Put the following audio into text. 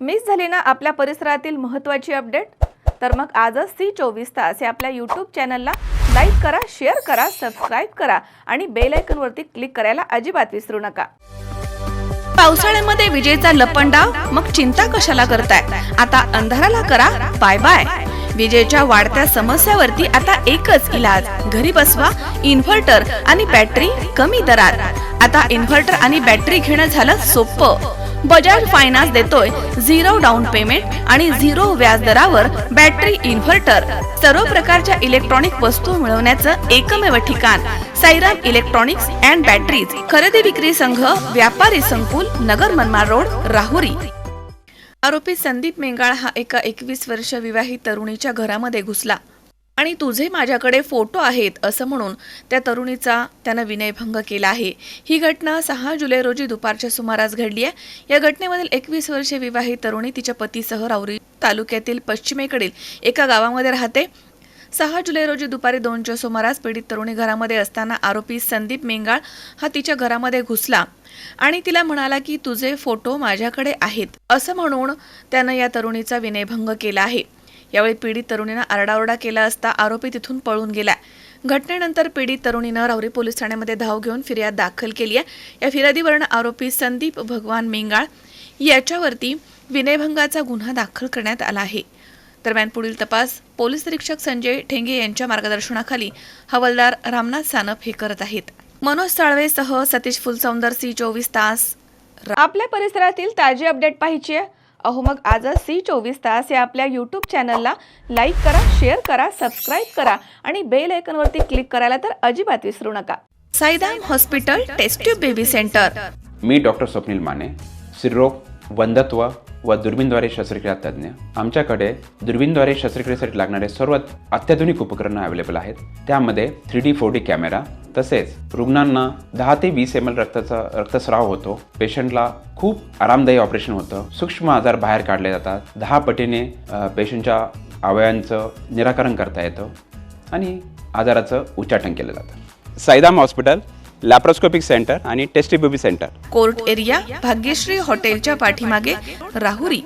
Miss झाली ना आपल्या परिसरातील महत्त्वाची अपडेट? तर मग आजच C24 तास या आपल्या YouTube चॅनलला लाईक करा, शेअर करा, सबस्क्राइब करा आणि बेल आयकॉनवरती क्लिक करायला अजिबात विसरू नका. पावसाळ्यामध्ये विजेचा लपंडाव, मग चिंता कशाला करताय? आता अंधाराला करा बाय बाय. विजेच्या वाढत्या समस्यावरती आता एकच इलाज, घरी बसवा इन्व्हर्टर आणि बॅटरी कमी दरात. आता इन्व्हर्टर आणि बॅटरी घेणं झालं सोपं. बजाज फायनान्स देतोय 0 डाऊन पेमेंट आणि 0 व्याज दरावर बॅटरी इन्व्हर्टर. सर्व प्रकारच्या इलेक्ट्रॉनिक वस्तू मिळवण्याचं एकमेव ठिकाण साईराम इलेक्ट्रॉनिक्स अँड बॅटरीज. खरेदी विक्री संघ, व्यापारी संकुल, नगर मनमाड रोड, राहुरी. आरोपी संदीप मेंगाळ हा एका 21 वर्ष विवाहित तरुणीच्या घरामध्ये घुसला आणि तुझे माझ्याकडे फोटो आहेत असं म्हणून त्या तरुणीचा त्यानं विनयभंग केला आहे. ही घटना 6 जुलै रोजी दुपारच्या सुमारास घडली आहे. या घटनेमधील 21 वर्षीय विवाहित तरुणी तिच्या पतीसह राहुरी तालुक्यातील पश्चिमेकडील एका गावामध्ये राहते. 6 जुलै रोजी दुपारी 2च्या सुमारास पीडित तरुणी घरामध्ये असताना आरोपी संदीप मेंगाळ हा तिच्या घरामध्ये घुसला आणि तिला म्हणाला की तुझे फोटो माझ्याकडे आहेत असं म्हणून त्यानं या तरुणीचा विनयभंग केला आहे. यावेळी पीडित तरुणीनं आरडाओरडा केला असता आरोपी तिथून पळून गेला. घटनेनंतर पीडित तरुणीनं राहुरी पोलीस ठाण्यामध्ये धाव घेऊन फिर्याद दाखल केली आहे. या फिर्यादीवरून आरोपी संदीप भगवान मेंगाळ याच्यावरती विनयभंगाचा गुन्हा दाखल करण्यात आला आहे. दरम्यान पुढील तपास पोलीस निरीक्षक संजय ठेंगे यांच्या मार्गदर्शनाखाली हवालदार रामनाथ सानप हे करत आहेत. मनोज साळवेसह सतीश फुलसौंदर, C24 तास. आपल्या परिसरातील ताजी अपडेट पाहिजे अहो मग आजच C24 तास या आपल्या YouTube चॅनलला लाईक करा, शेअर करा, सबस्क्राइब करा आणि बेल आयकॉनवरती क्लिक करायला तर अजिबात विसरू नका. Sairam hospital test tube baby centre. मी डॉक्टर स्वप्नील माने, स्त्रीरोग, वंध्यत्व व दुर्बीणद्वारे शस्त्रक्रिया तज्ज्ञ. आमच्याकडे दुर्बीणद्वारे शस्त्रक्रियेसाठी लागणारे सर्व अत्याधुनिक उपकरणं अवेलेबल आहेत. त्यामध्ये 3D 4D कॅमेरा, तसेच रुग्णांना 10 ते 20 ml रक्तस्राव होतो. पेशंटला खूप आरामदायी ऑपरेशन होतं. सूक्ष्म आजार बाहेर काढले जातात. 10 पटीने पेशंटच्या अवयवांचं निराकरण करता येतं आणि आजाराचं उच्चाटन केलं जातं. साईराम हॉस्पिटल, लॅप्रोस्कोपिक सेंटर आणि test baby centre. Court area, Bhagyashree हॉटेलच्या पाठीमागे, राहुरी.